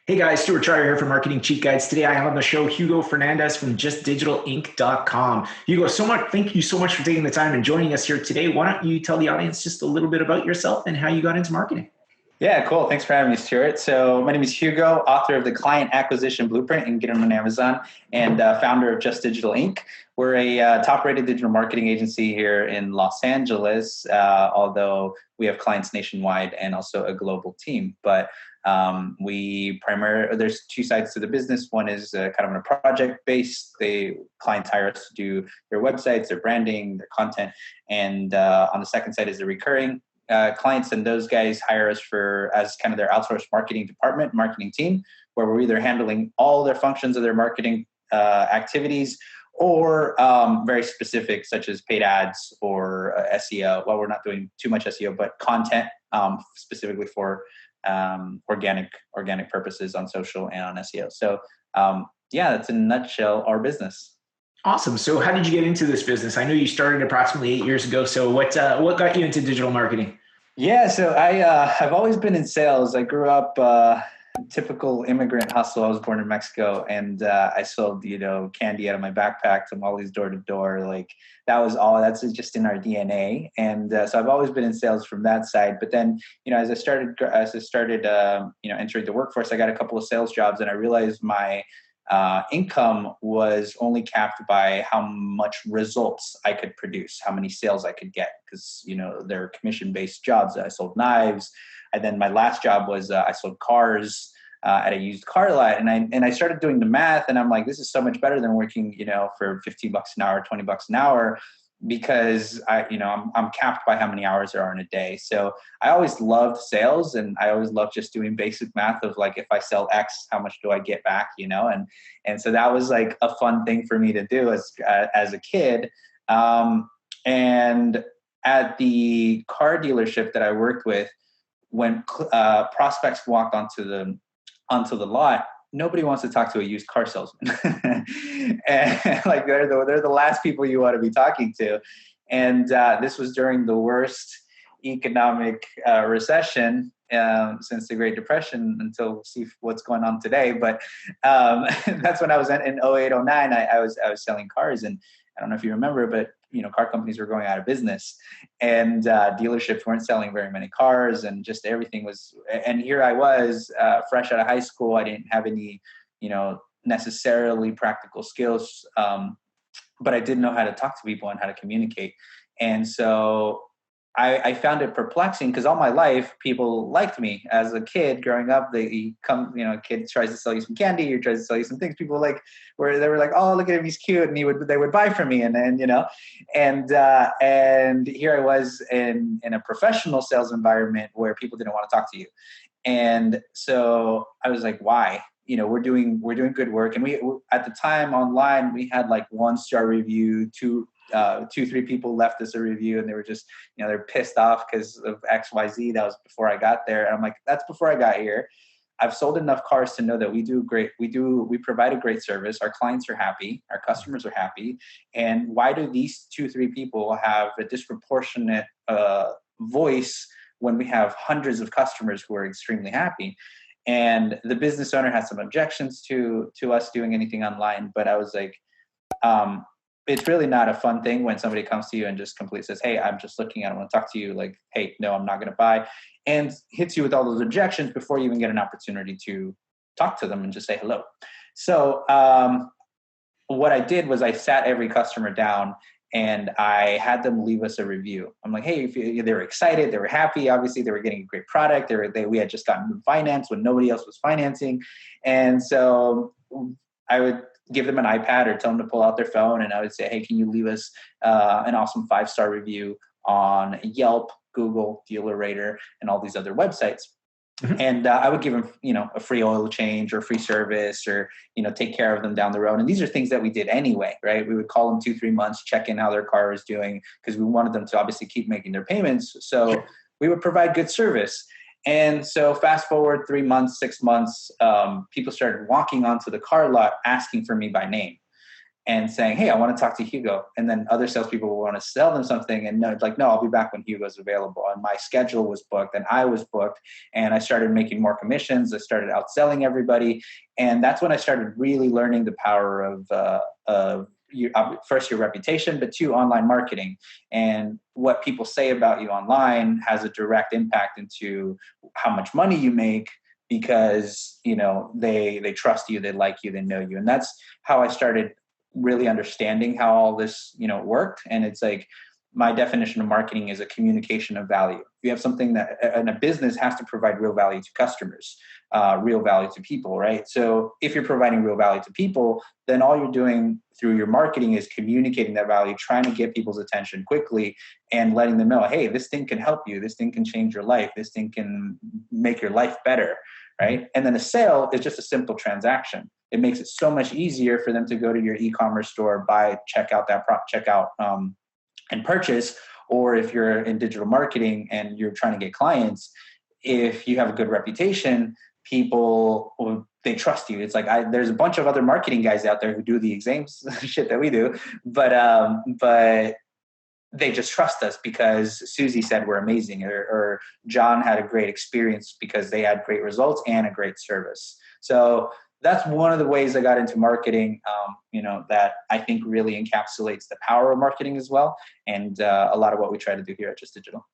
Hey guys, Stuart Trier here from Marketing Cheat Guides. Today I have on the show Hugo Fernandez from justdigitalinc.com. Hugo, thank you so much for taking the time and joining us here today. Why don't you tell the audience just a little bit about yourself and how you got into marketing? Yeah, cool. Thanks for having me, Stuart. So my name is Hugo, author of the Client Acquisition Blueprint, and get them on Amazon, and founder of Just Digital Inc. We're a top-rated digital marketing agency here in Los Angeles, although we have clients nationwide and also a global team. But there's two sides to the business. One is kind of on a project base. Clients hire us to do their websites, their branding, their content. And on the second side is the recurring clients, and those guys hire us as kind of their outsourced marketing team, where we're either handling all their functions of their marketing activities or very specific, such as paid ads or SEO. Well, we're not doing too much SEO, but content specifically for organic purposes on social and on SEO. So that's in a nutshell our business. Awesome. So how did you get into this business? I know you started approximately 8 years ago. So what got you into digital marketing? Yeah, so I've always been in sales. I grew up typical immigrant hustle. I was born in Mexico, and I sold candy out of my backpack to Molly's door to door. Like that's just in our DNA. And so I've always been in sales from that side. But then as I started entering the workforce, I got a couple of sales jobs, and I realized my income was only capped by how much results I could produce, how many sales I could get, because they're commission-based jobs. I sold knives, and then my last job was I sold cars at a used car lot, and I started doing the math, and I'm like, this is so much better than working for $15 an hour, $20 an hour, because I'm capped by how many hours there are in a day. So I always loved sales, and I always loved just doing basic math of like, if I sell X, how much do I get back? And so that was like a fun thing for me to do as a kid. And at the car dealership that I worked with, when prospects walked onto the lot, nobody wants to talk to a used car salesman. And like they're the last people you want to be talking to. And this was during the worst economic recession since the Great Depression, until we'll see what's going on today. But that's when I was in 08, 09. I was selling cars, and I don't know if you remember, but car companies were going out of business, and dealerships weren't selling very many cars, and just everything was. And here I was, fresh out of high school. I didn't have any, necessarily practical skills, but I did know how to talk to people and how to communicate. And so I found it perplexing, because all my life people liked me as a kid growing up. A kid tries to sell you some candy or tries to sell you some things. People they were like, oh, look at him, he's cute, and they would buy from me, and here I was in a professional sales environment where people didn't want to talk to you, and so I was like, why? We're doing good work, and we at the time online we had like 1-star review, 3 people left us a review, and they were just, they're pissed off because of XYZ. That was before I got there. And I'm like, that's before I got here. I've sold enough cars to know that we provide a great service. Our clients are happy. Our customers are happy. And why do these 2-3 people have a disproportionate voice when we have hundreds of customers who are extremely happy? And the business owner had some objections to us doing anything online. But I was like, it's really not a fun thing when somebody comes to you and just completely says, hey, I'm just looking, I don't want to talk to you. Like, hey, no, I'm not going to buy, and hits you with all those objections before you even get an opportunity to talk to them and just say hello. So what I did was I sat every customer down, and I had them leave us a review. I'm like, hey, they were excited, they were happy. Obviously, they were getting a great product. We had just gotten financed when nobody else was financing. And so I would give them an iPad or tell them to pull out their phone, and I would say, hey, can you leave us an awesome 5-star review on Yelp, Google, DealerRater, and all these other websites. Mm-hmm. And I would give them, a free oil change or free service, or, take care of them down the road. And these are things that we did anyway, right? We would call them 2-3 months, check in how their car is doing, because we wanted them to obviously keep making their payments. So sure, we would provide good service. And so fast forward 3 months, 6 months, people started walking onto the car lot asking for me by name. and saying, hey, I want to talk to Hugo. And then other salespeople will want to sell them something. And no, like, no, I'll be back when Hugo's available. And my schedule was booked and I was booked. And I started making more commissions. I started outselling everybody. And that's when I started really learning the power of first, your reputation, but two, online marketing. And what people say about you online has a direct impact into how much money you make, because, they trust you, they like you, they know you. And that's how I started really understanding how all this, worked. And it's like, my definition of marketing is a communication of value. You have something that, and a business has to provide real value to customers, real value to people, right? So if you're providing real value to people, then all you're doing through your marketing is communicating that value, trying to get people's attention quickly and letting them know, hey, this thing can help you. This thing can change your life. This thing can make your life better, right? And then a sale is just a simple transaction. It makes it so much easier for them to go to your e-commerce store, buy, check out, and purchase. Or if you're in digital marketing and you're trying to get clients, if you have a good reputation, people, they trust you. It's like, there's a bunch of other marketing guys out there who do the same shit that we do, but they just trust us because Susie said we're amazing, or John had a great experience because they had great results and a great service. So that's one of the ways I got into marketing, that I think really encapsulates the power of marketing as well. And a lot of what we try to do here at Just Digital.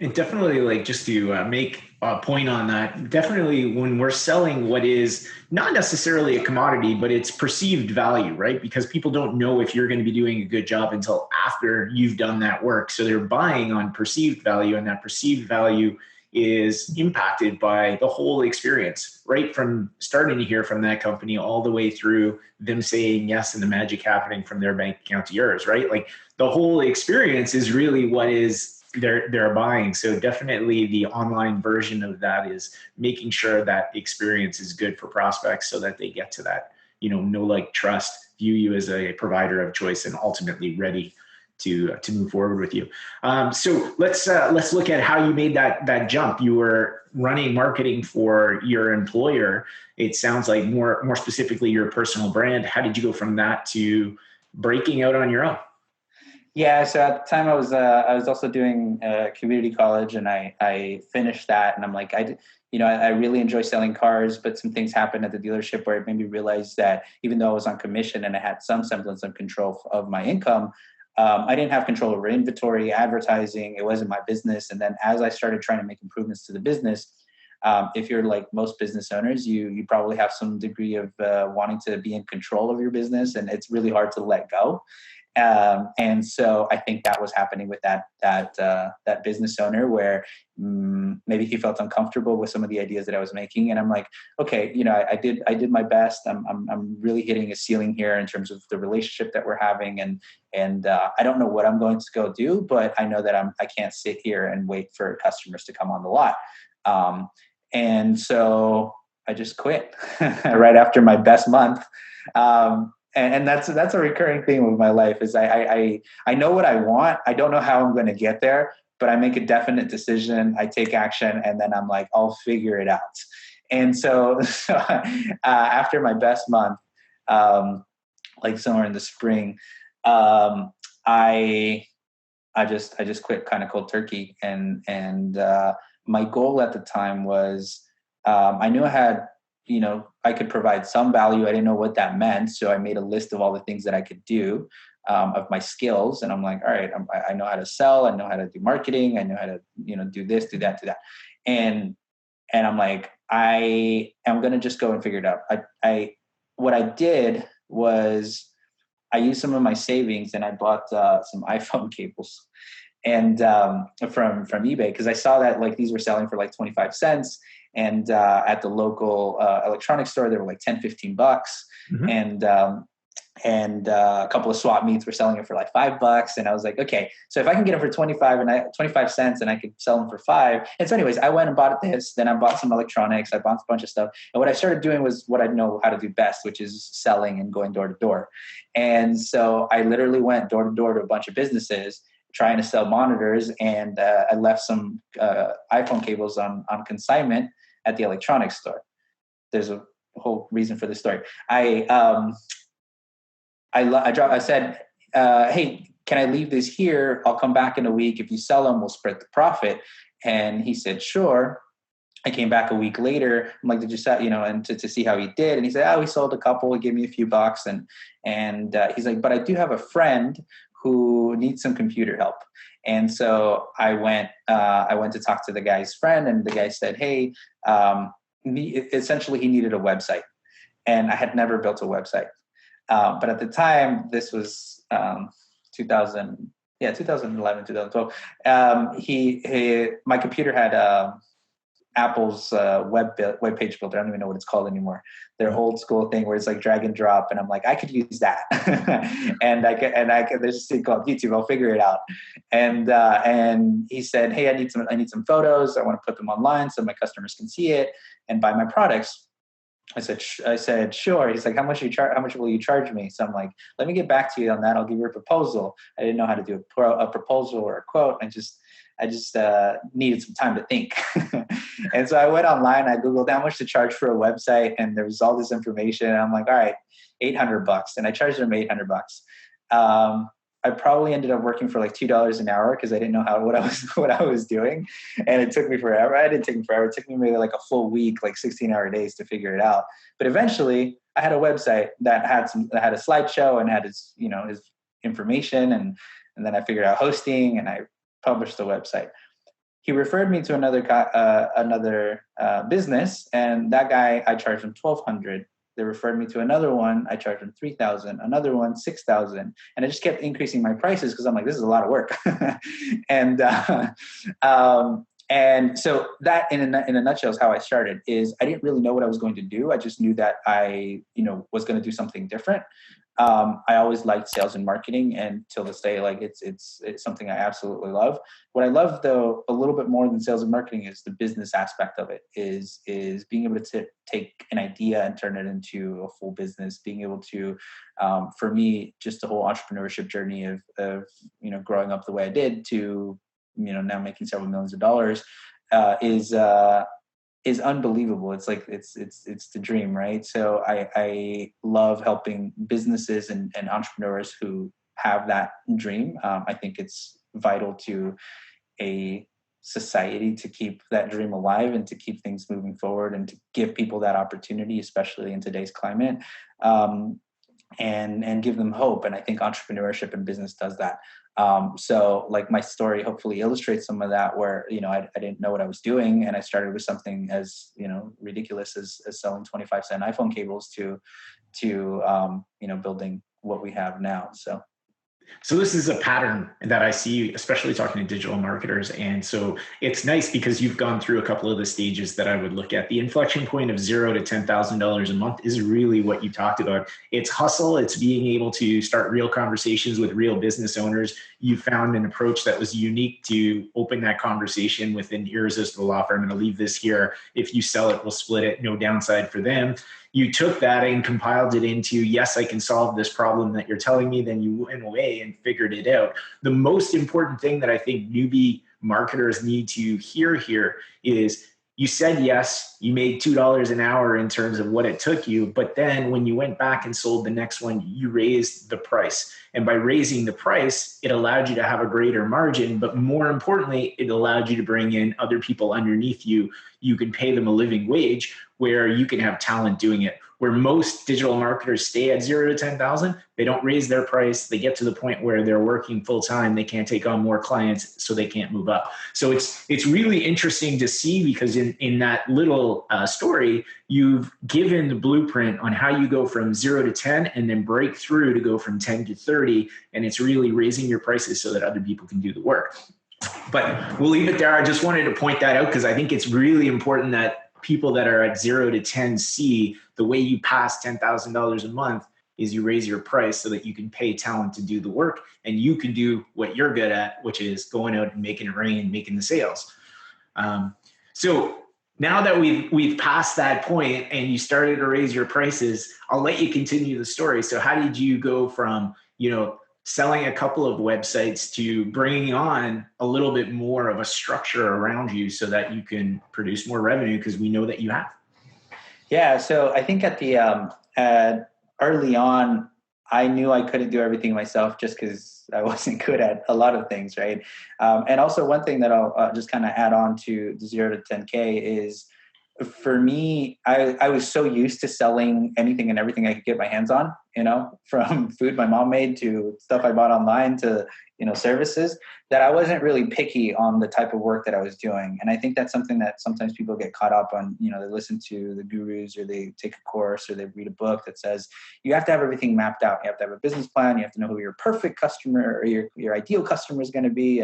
And definitely, like, just to make a point on that, definitely when we're selling what is not necessarily a commodity, but it's perceived value, right? Because people don't know if you're going to be doing a good job until after you've done that work. So they're buying on perceived value, and that perceived value is impacted by the whole experience, right? From starting to hear from that company all the way through them saying yes and the magic happening from their bank account to yours, right? Like, the whole experience is really what is they're buying. So definitely the online version of that is making sure that the experience is good for prospects so that they get to that, know, like, trust, view you as a provider of choice, and ultimately ready to move forward with you. So let's look at how you made that jump. You were running marketing for your employer. It sounds like more specifically your personal brand. How did you go from that to breaking out on your own? Yeah, so at the time I was also doing community college, and I finished that, and I'm like, I really enjoy selling cars, but some things happened at the dealership where it made me realize that even though I was on commission and I had some semblance of control of my income, I didn't have control over inventory, advertising. It wasn't my business. And then as I started trying to make improvements to the business, if you're like most business owners, you probably have some degree of wanting to be in control of your business, and it's really hard to let go. And so I think that was happening with that business owner, where maybe he felt uncomfortable with some of the ideas that I was making. And I'm like, okay, I did my best. I'm really hitting a ceiling here in terms of the relationship that we're having. And I don't know what I'm going to go do, but I know that I can't sit here and wait for customers to come on the lot. And so I just quit right after my best month. And that's a recurring theme of my life is I know what I want. I don't know how I'm going to get there, but I make a definite decision. I take action, and then I'm like, I'll figure it out. And so after my best month, like somewhere in the spring, I just quit kind of cold turkey. And my goal at the time was, I knew I had, I could provide some value. I didn't know what that meant. So I made a list of all the things that I could do, of my skills. And I'm like, all right, I know how to sell. I know how to do marketing. I know how to, do this, do that, do that. And I'm like, I am going to just go and figure it out. What I did was I used some of my savings and I bought some iPhone cables and from eBay, because I saw that like these were selling for like 25 cents. And at the local electronics store, they were like 10, $15. Mm-hmm. And a couple of swap meets were selling it for like $5. And I was like, okay, so if I can get them for 25 cents and I could sell them for $5. And so anyways, I went and bought this. Then I bought some electronics. I bought a bunch of stuff. And what I started doing was what I know how to do best, which is selling and going door to door. And so I literally went door to door to a bunch of businesses trying to sell monitors. And I left some iPhone cables on consignment at the electronics store. There's a whole reason for this story. I said, hey, can I leave this here? I'll come back in a week. If you sell them, we'll split the profit. And he said, sure. I came back a week later. I'm like, did you sell, and to see how he did. And he said, oh, we sold a couple. He gave me a few bucks. And he's like, but I do have a friend who needs some computer help. And so I went to talk to the guy's friend, and the guy said, hey, essentially he needed a website. And I had never built a website. But at the time, this was 2011, 2012. My computer had Apple's web page builder. I don't even know what it's called anymore. Their old school thing where it's like drag and drop, and I'm like, I could use that. and I could. There's this thing called YouTube. I'll figure it out. And he said, hey, I need some photos. I want to put them online so my customers can see it and buy my products. I said, sure. He's like, how much will you charge me? So I'm like, let me get back to you on that. I'll give you a proposal. I didn't know how to do a proposal or a quote. I just needed some time to think. And so I went online, I Googled how much to charge for a website, and there was all this information. And I'm like, all right, $800. And I charged them $800. I probably ended up working for like $2 an hour because I didn't know what I was doing, and it took me forever. It didn't take me forever. It took me maybe like a full week, like 16-hour days to figure it out. But eventually, I had a website that had a slideshow and had his information, and then I figured out hosting, and I published the website. He referred me to another business, and that guy, I charged him $1,200. They referred me to another one. I charged them $3,000, another one, $6,000. And I just kept increasing my prices because I'm like, this is a lot of work. And so that in a nutshell is how I started. Is I didn't really know what I was going to do. I just knew that I, was going to do something different. I always liked sales and marketing, and till this day, like it's something I absolutely love. What I love, though, a little bit more than sales and marketing is the business aspect of it. Is being able to take an idea and turn it into a full business. Being able to, for me, just the whole entrepreneurship journey of growing up the way I did to now making several millions of dollars is unbelievable. It's like it's the dream, right? So I love helping businesses and entrepreneurs who have that dream. I think it's vital to a society to keep that dream alive and to keep things moving forward and to give people that opportunity, especially in today's climate, and give them hope. And I think entrepreneurship and business does that. So like my story hopefully illustrates some of that, where, I didn't know what I was doing. And I started with something as, ridiculous as selling 25-cent iPhone cables to building what we have now. So this is a pattern that I see, especially talking to digital marketers. And so it's nice because you've gone through a couple of the stages that I would look at. The inflection point of $0 to $10,000 a month is really what you talked about. It's hustle. It's being able to start real conversations with real business owners. You found an approach that was unique to open that conversation with an irresistible offer. I'm going to leave this here. If you sell it, we'll split it. No downside for them. You took that and compiled it into, yes, I can solve this problem that you're telling me. Then you went away and figured it out. The most important thing that I think newbie marketers need to hear here is you said yes, you made $2 an hour in terms of what it took you. But then when you went back and sold the next one, you raised the price. And by raising the price, it allowed you to have a greater margin. But more importantly, it allowed you to bring in other people underneath you. You can pay them a living wage where you can have talent doing it. Where most digital marketers stay at 0 to 10,000, they don't raise their price. They get to the point where they're working full time. They can't take on more clients, so they can't move up. So it's really interesting to see, because in that little story, you've given the blueprint on how you go from 0 to 10 and then break through to go from 10 to 30. And it's really raising your prices so that other people can do the work. But we'll leave it there. I just wanted to point that out because I think it's really important that people that are at 0 to 10 see the way you pass $10,000 a month is you raise your price so that you can pay talent to do the work, and you can do what you're good at, which is going out and making it rain, making the sales. So now that we've passed that point and you started to raise your prices, I'll let you continue the story. So how did you go from, selling a couple of websites to bringing on a little bit more of a structure around you so that you can produce more revenue? Because we know that you have. Yeah. So I think at the early on, I knew I couldn't do everything myself just because I wasn't good at a lot of things, right? And also one thing that I'll just kind of add on to the 0 to 10K is, for me, I was so used to selling anything and everything I could get my hands on, from food my mom made to stuff I bought online to, services, that I wasn't really picky on the type of work that I was doing. And I think that's something that sometimes people get caught up on. They listen to the gurus, or they take a course, or they read a book that says you have to have everything mapped out. You have to have a business plan. You have to know who your perfect customer or your ideal customer is going to be.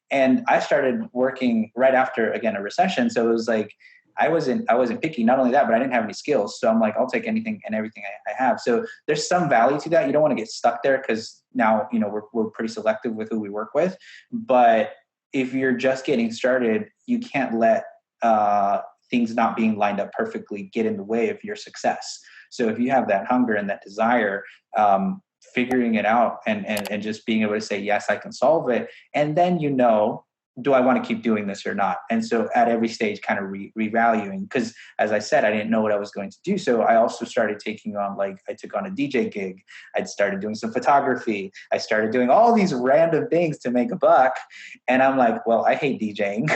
And I started working right after, again, a recession. So it was like, I wasn't picky. Not only that, but I didn't have any skills. So I'm like, I'll take anything and everything I have. So there's some value to that. You don't want to get stuck there, because now, we're pretty selective with who we work with. But if you're just getting started, you can't let things not being lined up perfectly get in the way of your success. So if you have that hunger and that desire, figuring it out and just being able to say, yes, I can solve it. And then, do I want to keep doing this or not? And so at every stage, kind of revaluing, because as I said, I didn't know what I was going to do. So I also started taking on, I took on a DJ gig. I'd started doing some photography. I started doing all these random things to make a buck. And I'm like, well, I hate DJing.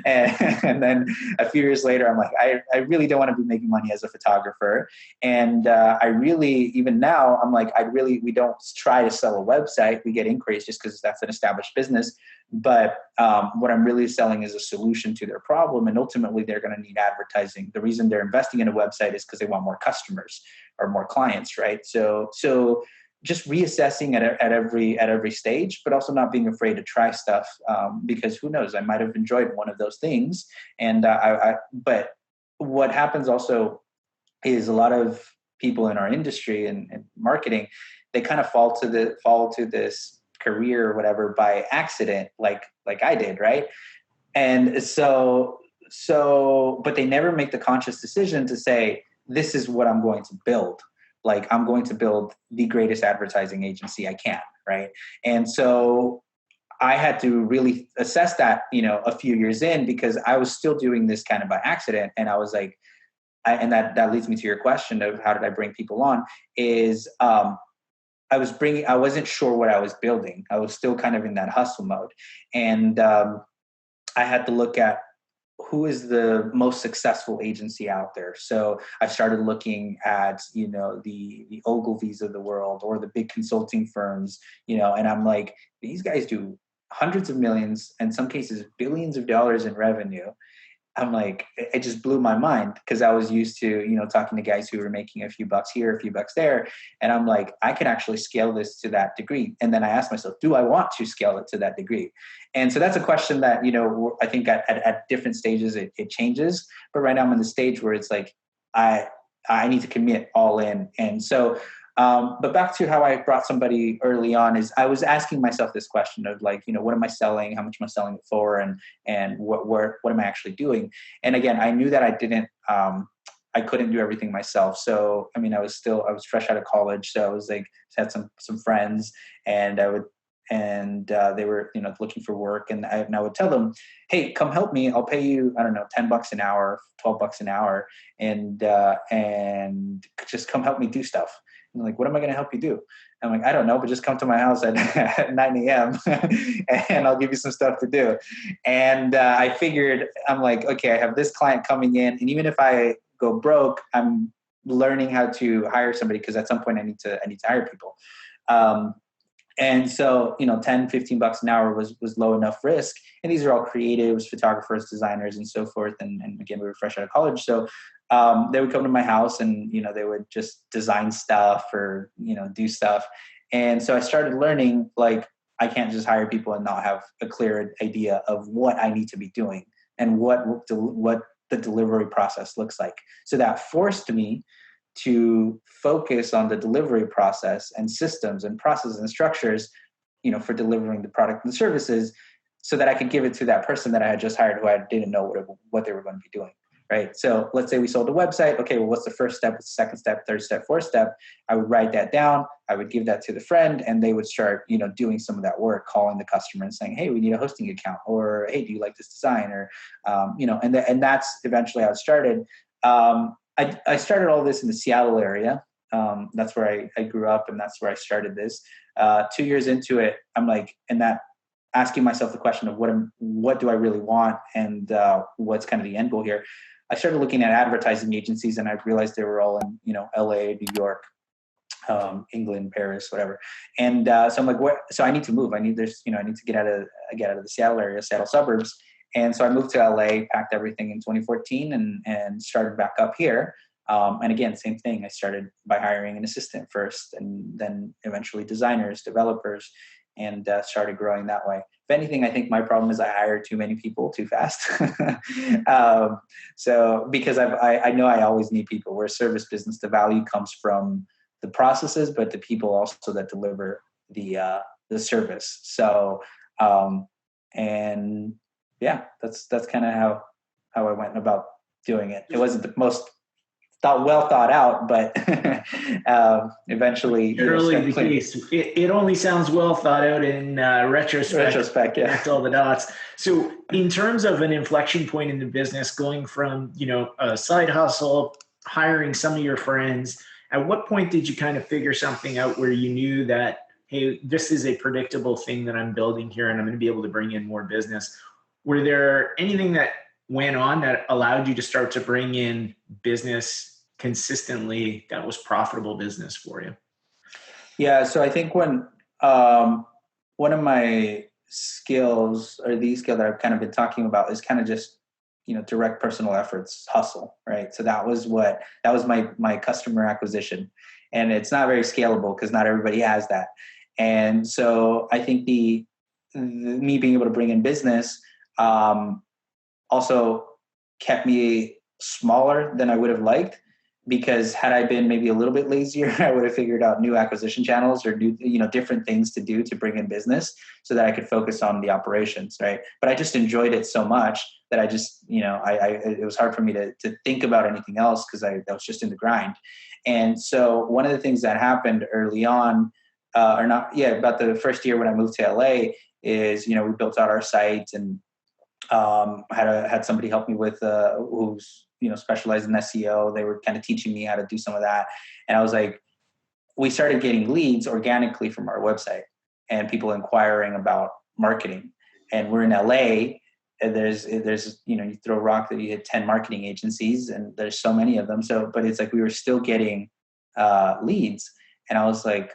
and then a few years later, I'm like, I really don't want to be making money as a photographer. And I really, even now, I'm like, we don't try to sell a website. We get inquiries just because that's an established business. But what I'm really selling is a solution to their problem. And ultimately, they're going to need advertising. The reason they're investing in a website is because they want more customers or more clients, right? So just reassessing at every stage, but also not being afraid to try stuff, because who knows, I might have enjoyed one of those things. And but what happens also is a lot of people in our industry and marketing, they kind of fall to this career or whatever by accident, like I did, right? And so, but they never make the conscious decision to say, this is what I'm going to build. Like, I'm going to build the greatest advertising agency I can, right? And so I had to really assess that, a few years in, because I was still doing this kind of by accident. And I was like, and that leads me to your question of how did I bring people on, is I wasn't sure what I was building. I was still kind of in that hustle mode. And I had to look at who is the most successful agency out there. So I started looking at, the Ogilvy's of the world, or the big consulting firms, and I'm like, these guys do hundreds of millions, in some cases, billions of dollars in revenue. I'm like, it just blew my mind, because I was used to, talking to guys who were making a few bucks here, a few bucks there. And I'm like, I can actually scale this to that degree. And then I asked myself, do I want to scale it to that degree? And so that's a question that, I think at different stages, it changes. But right now I'm in the stage where it's like, I need to commit all in. And so, but back to how I brought somebody early on, is I was asking myself this question of like, what am I selling? How much am I selling it for? And what am I actually doing? And again, I knew that I couldn't do everything myself. So, I mean, I was fresh out of college. So I was like, had some friends, and they were, looking for work. And I would tell them, hey, come help me. I'll pay you, I don't know, $10 an hour, $12 an hour. And just come help me do stuff. And like, what am I going to help you do? I'm like, I don't know, but just come to my house at 9 a.m. and I'll give you some stuff to do. And I figured, I'm like, okay, I have this client coming in, and even if I go broke, I'm learning how to hire somebody, because at some point I need to hire people. And so, $10-15 an hour was low enough risk. And these are all creatives, photographers, designers, and so forth. And again, we were fresh out of college. So they would come to my house, and, they would just design stuff or, do stuff. And so I started learning, like, I can't just hire people and not have a clear idea of what I need to be doing and what the delivery process looks like. So that forced me to focus on the delivery process and systems and processes and structures, for delivering the product and the services, so that I could give it to that person that I had just hired, who I didn't know what they were going to be doing. Right. So let's say we sold a website. Okay, well, what's the first step? What's the second step, third step, fourth step? I would write that down. I would give that to the friend, and they would start, doing some of that work, calling the customer and saying, hey, we need a hosting account, or, hey, do you like this design? Or, and that's eventually how it started. I started all this in the Seattle area. That's where I grew up, and that's where I started this. 2 years into it, I'm like, asking myself the question of what do I really want, and what's kind of the end goal here. I started looking at advertising agencies, and I realized they were all in, LA, New York, England, Paris, whatever. And so I'm like, what? So I need to move. I need to get out of the Seattle area, Seattle suburbs. And so I moved to LA, packed everything in 2014, and started back up here. And again, same thing. I started by hiring an assistant first, and then eventually designers, developers, and started growing that way. If anything, I think my problem is I hire too many people too fast. So because I know I always need people. We're a service business. The value comes from the processes, but the people also that deliver the service. So, and yeah, that's kind of how I went about doing it. It wasn't the most well thought out, but eventually, Generally the case. It only sounds well thought out in retrospect. Yeah. Connect all the dots. So, in terms of an inflection point in the business, going from a side hustle, hiring some of your friends, at what point did you kind of figure something out where you knew that, hey, this is a predictable thing that I'm building here, and I'm going to be able to bring in more business? Were there anything that went on that allowed you to start to bring in business consistently that was profitable business for you? Yeah. So I think when one of my skills, or the skill that I've kind of been talking about, is kind of just, direct personal efforts, hustle, right? So that was my customer acquisition, and it's not very scalable because not everybody has that. And so I think the me being able to bring in business also kept me smaller than I would have liked, because had I been maybe a little bit lazier, I would have figured out new acquisition channels or new, different things to do to bring in business so that I could focus on the operations. Right. But I just enjoyed it so much that I just, it was hard for me to think about anything else, because I was just in the grind. And so one of the things that happened early on, about the first year when I moved to LA, is, we built out our site, and had somebody help me with who's specialized in SEO. They were kind of teaching me how to do some of that, and I was like, we started getting leads organically from our website and people inquiring about marketing. And we're in LA, and there's you throw a rock that you hit 10 marketing agencies, and there's so many of them. So, but it's like we were still getting leads, and I was like,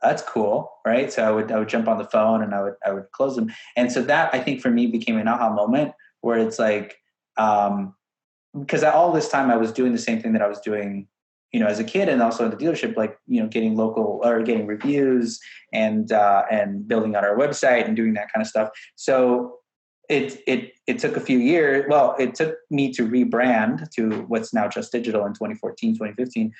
that's cool, right? So I would jump on the phone, and I would close them. And so that, I think, for me became an aha moment, where it's like, because all this time I was doing the same thing that I was doing, as a kid, and also in the dealership, like, getting local, or getting reviews, and building out our website and doing that kind of stuff. So it took a few years. Well, it took me to rebrand to what's now Just Digital in 2014, 2015,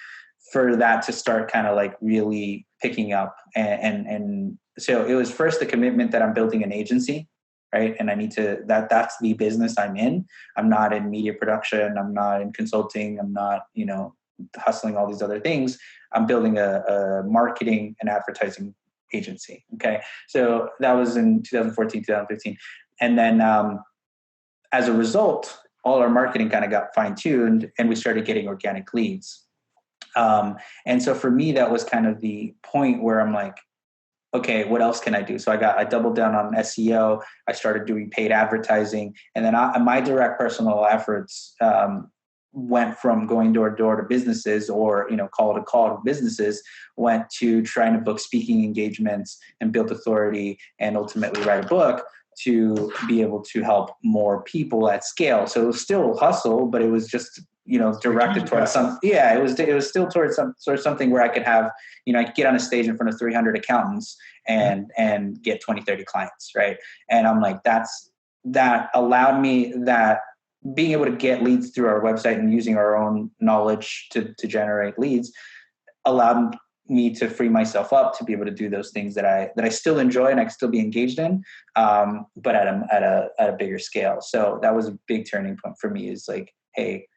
for that to start kind of like really picking up. And so it was first the commitment that I'm building an agency, right? And I need to, that's the business I'm in. I'm not in media production. I'm not in consulting. I'm not, hustling all these other things. I'm building a marketing and advertising agency. Okay. So that was in 2014, 2015. And then as a result, all our marketing kind of got fine-tuned, and we started getting organic leads. And so for me, that was kind of the point where I'm like, okay, what else can I do? So I doubled down on SEO. I started doing paid advertising, and then my direct personal efforts went from going door to door to businesses, or call to call to businesses, went to trying to book speaking engagements and build authority, and ultimately write a book to be able to help more people at scale. So it was still hustle, but it was just directed towards it was still towards something where I could have, I could get on a stage in front of 300 accountants and get 20, 30 clients. Right. And I'm like, that allowed me, that being able to get leads through our website and using our own knowledge to generate leads allowed me to free myself up to be able to do those things that I still enjoy and I can still be engaged in, but at a bigger scale. So that was a big turning point for me, is like, hey,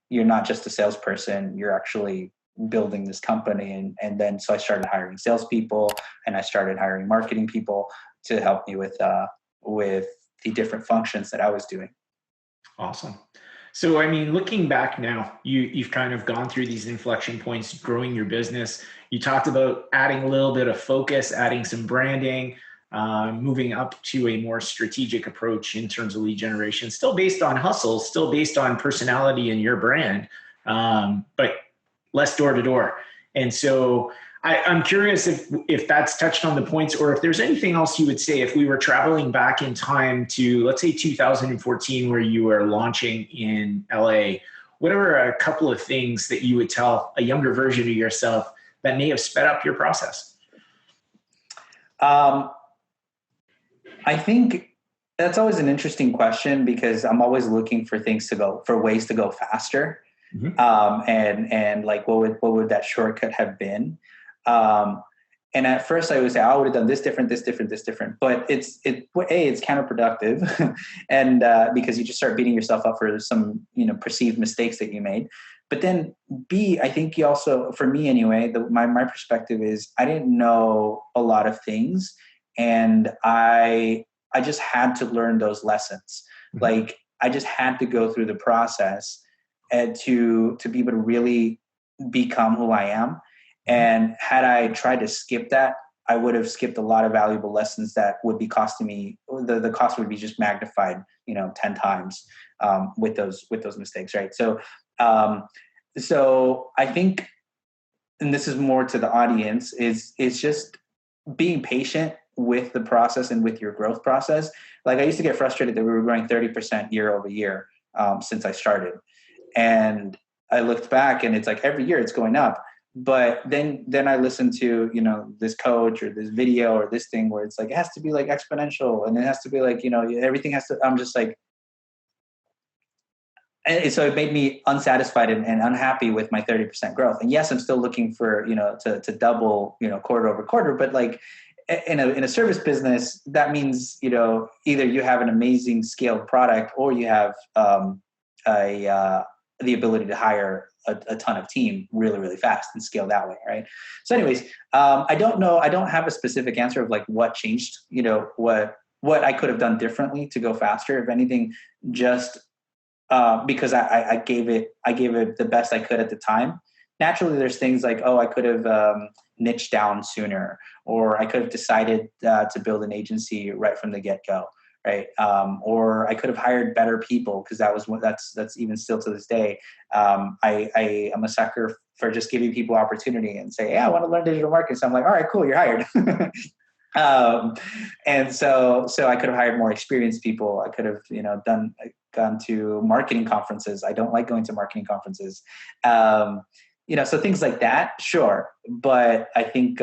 you're not just a salesperson, you're actually building this company. And then, so I started hiring salespeople, and I started hiring marketing people to help me with the different functions that I was doing. Awesome. So, I mean, looking back now, you've kind of gone through these inflection points, growing your business. You talked about adding a little bit of focus, adding some branding, moving up to a more strategic approach in terms of lead generation, still based on hustle, still based on personality and your brand, but less door to door. And so I'm curious if that's touched on the points, or if there's anything else you would say if we were traveling back in time to, let's say, 2014, where you were launching in LA. What are a couple of things that you would tell a younger version of yourself that may have sped up your process? Um, I think that's always an interesting question because I'm always looking for ways to go faster. Mhm. And like, what would that shortcut have been? Um, and at first I would say, I would have done this different, this different, this different, but it's counterproductive. And, because you just start beating yourself up for some, perceived mistakes that you made. But then B, I think you also, for me anyway, my perspective is I didn't know a lot of things, and I just had to learn those lessons. Mhm. Like I just had to go through the process and to be able to really become who I am. And had I tried to skip that, I would have skipped a lot of valuable lessons that would be costing me. The cost would be just magnified, 10 times, with those mistakes, right? Um, so I think, and this is more to the audience, is just being patient with the process and with your growth process. Like I used to get frustrated that we were growing 30% year over year, since I started. And I looked back and it's like every year it's going up. But then I listened to, this coach or this video or this thing where it's like, it has to be like exponential and it has to be like, everything has to, I'm just like, and so it made me unsatisfied and unhappy with my 30% growth. And yes, I'm still looking for, to double, quarter over quarter, but like in a service business, that means, either you have an amazing scaled product or you have, the ability to hire a ton of team really, really fast and scale that way. Right. So anyways, I don't know. I don't have a specific answer of like what changed, what I could have done differently to go faster. If anything, just, because I gave it the best I could at the time. Naturally, there's things like, I could have, niched down sooner, or I could have decided, to build an agency right from the get-go, right? Or I could have hired better people, because that's even still to this day. I am a sucker for just giving people opportunity and say, I want to learn digital marketing. So I'm like, all right, cool, you're hired. And so I could have hired more experienced people. I could have, gone to marketing conferences. I don't like going to marketing conferences. So things like that, sure. But I think,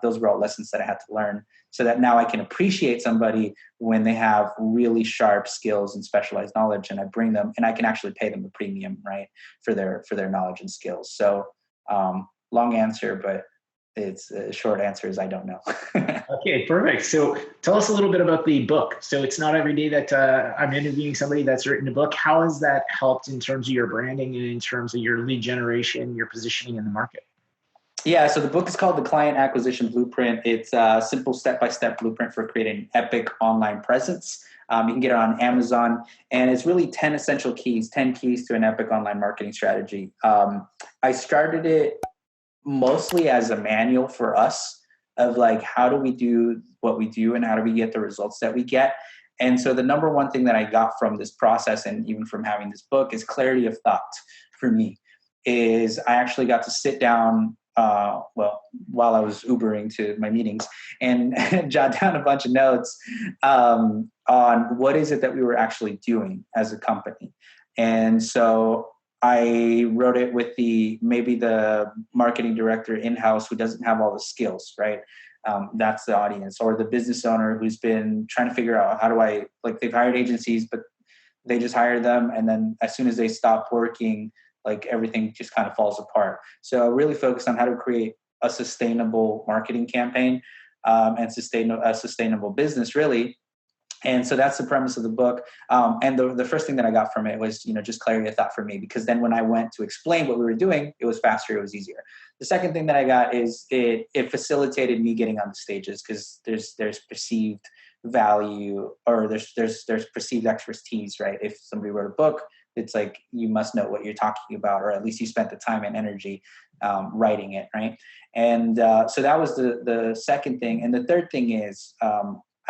those were all lessons that I had to learn so that now I can appreciate somebody when they have really sharp skills and specialized knowledge, and I bring them and I can actually pay them a premium, right, for their knowledge and skills. So, long answer, but it's a short answer is I don't know. Okay, perfect. So tell us a little bit about the book. So it's not every day that I'm interviewing somebody that's written a book. How has that helped in terms of your branding and in terms of your lead generation, your positioning in the market? Yeah, so the book is called The Client Acquisition Blueprint. It's a simple step-by-step blueprint for creating an epic online presence. You can get it on Amazon, and it's really 10 essential keys, 10 keys to an epic online marketing strategy. I started it mostly as a manual for us of like, how do we do what we do and how do we get the results that we get? And so the number one thing that I got from this process and even from having this book is clarity of thought for me. Is I actually got to sit down, while I was Ubering to my meetings and jot down a bunch of notes, on what is it that we were actually doing as a company. And so I wrote it with maybe the marketing director in-house who doesn't have all the skills, right? That's the audience, or the business owner who's been trying to figure out like they've hired agencies, but they just hire them. And then as soon as they stop working, like everything just kind of falls apart. So I really focused on how to create a sustainable marketing campaign, and a sustainable business, really. And so that's the premise of the book. And the first thing that I got from it was, just clarity of thought for me, because then when I went to explain what we were doing, it was faster, it was easier. The second thing that I got is it facilitated me getting on the stages, because there's perceived value, or there's perceived expertise, right? If somebody wrote a book, it's like, you must know what you're talking about, or at least you spent the time and energy writing it, right? And so that was the second thing. And the third thing is,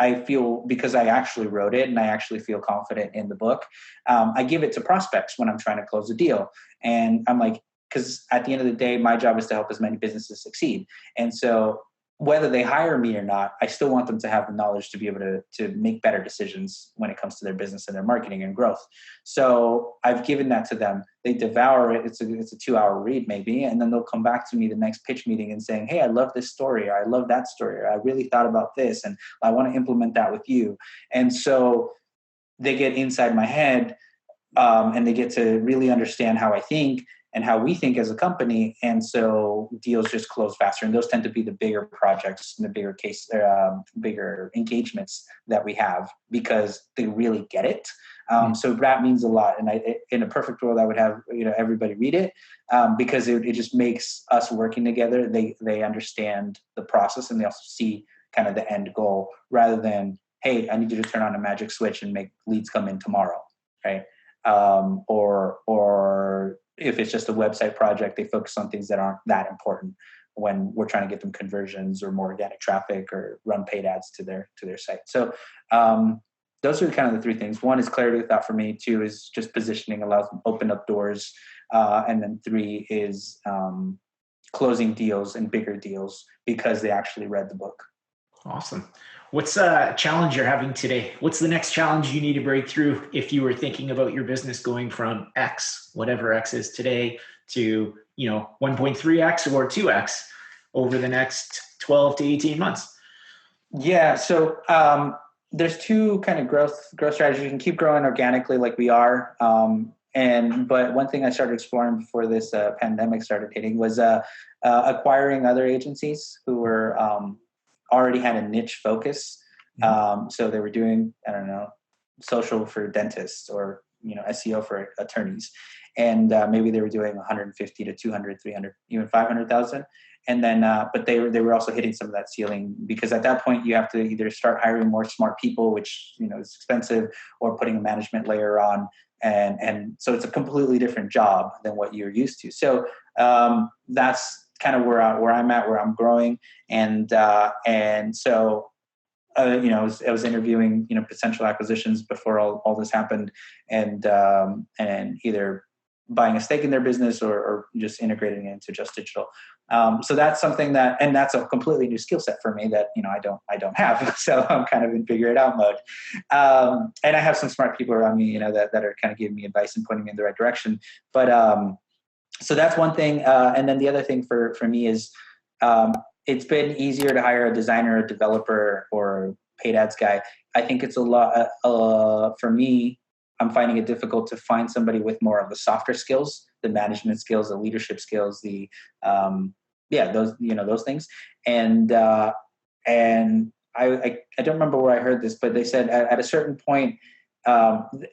I feel, because I actually wrote it and I actually feel confident in the book, I give it to prospects when I'm trying to close a deal. And I'm like, because at the end of the day, my job is to help as many businesses succeed. And so whether they hire me or not, I still want them to have the knowledge to be able to make better decisions when it comes to their business and their marketing and growth. So I've given that to them. They devour it. It's a 2-hour read maybe. And then they'll come back to me the next pitch meeting and saying, hey, I love this story. Or I love that story. Or I really thought about this, and I want to implement that with you. And so they get inside my head, and they get to really understand how I think and how we think as a company. And so deals just close faster. And those tend to be the bigger projects and the bigger engagements that we have, because they really get it. So that means a lot. And in a perfect world, I would have, everybody read it, because it just makes us working together. They understand the process, and they also see kind of the end goal, rather than, hey, I need you to turn on a magic switch and make leads come in tomorrow. Right. Or if it's just a website project, they focus on things that aren't that important when we're trying to get them conversions or more organic traffic or run paid ads to their site. So those are kind of the three things. One is clarity of thought for me. Two is just positioning, allows them open up doors. And then three is closing deals and bigger deals because they actually read the book. Awesome. What's a challenge you're having today? What's the next challenge you need to break through if you were thinking about your business going from X, whatever X is today, to 1.3X or 2X over the next 12 to 18 months? Yeah. So there's two kind of growth strategies. You can keep growing organically like we are. But one thing I started exploring before this pandemic started hitting was acquiring other agencies who were already had a niche focus. So they were doing, social for dentists, or, SEO for attorneys. And maybe they were doing 150 to 200, 300, even 500,000. And then, but they were also hitting some of that ceiling, because at that point you have to either start hiring more smart people, which, is expensive, or putting a management layer on. And so it's a completely different job than what you're used to. So that's kind of where I'm at, where I'm growing. And so, I was interviewing, potential acquisitions before all this happened, and either buying a stake in their business or just integrating it into Just Digital. So that's something and that's a completely new skill set for me that, I don't have. So I'm kind of in figure it out mode. And I have some smart people around me, that are kind of giving me advice and pointing me in the right direction. But, so that's one thing. And then the other thing for me is, it's been easier to hire a designer, a developer, or a paid ads guy. I think it's a lot, for me, I'm finding it difficult to find somebody with more of the softer skills, the management skills, the leadership skills, those things. And I don't remember where I heard this, but they said at a certain point,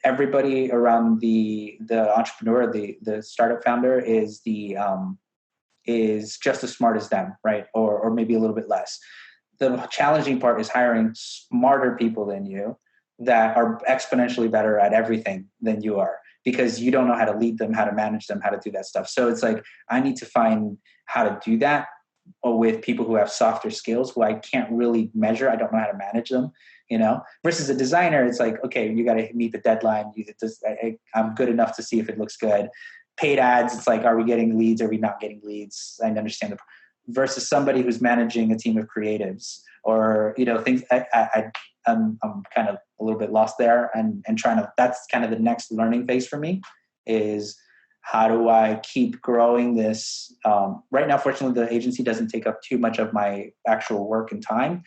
everybody around the entrepreneur, the startup founder is just as smart as them, right? Or maybe a little bit less. The challenging part is hiring smarter people than you that are exponentially better at everything than you are, because you don't know how to lead them, how to manage them, how to do that stuff. So it's like, I need to find how to do that with people who have softer skills, who I can't really measure. I don't know how to manage them, versus a designer. It's like, okay, you got to meet the deadline. I'm good enough to see if it looks good. Paid ads, it's like, are we getting leads? Are we not getting leads? I understand versus somebody who's managing a team of creatives, or, things. I'm kind of a little bit lost there, and that's kind of the next learning phase for me, is how do I keep growing this? Right now, fortunately, the agency doesn't take up too much of my actual work and time.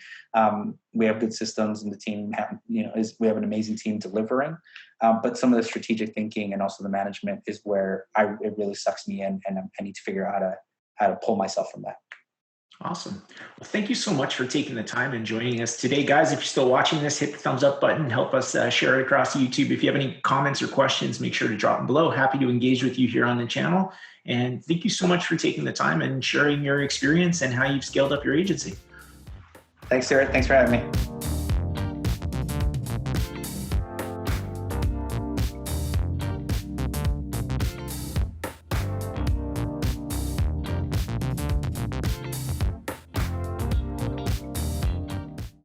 We have good systems, and the team, we have an amazing team delivering. But some of the strategic thinking and also the management is where it really sucks me in, and I need to figure out how to pull myself from that. Awesome. Well, thank you so much for taking the time and joining us today. Guys, if you're still watching this, hit the thumbs up button. Help us share it across YouTube. If you have any comments or questions, make sure to drop them below. Happy to engage with you here on the channel. And thank you so much for taking the time and sharing your experience and how you've scaled up your agency. Thanks, Stuart. Thanks for having me.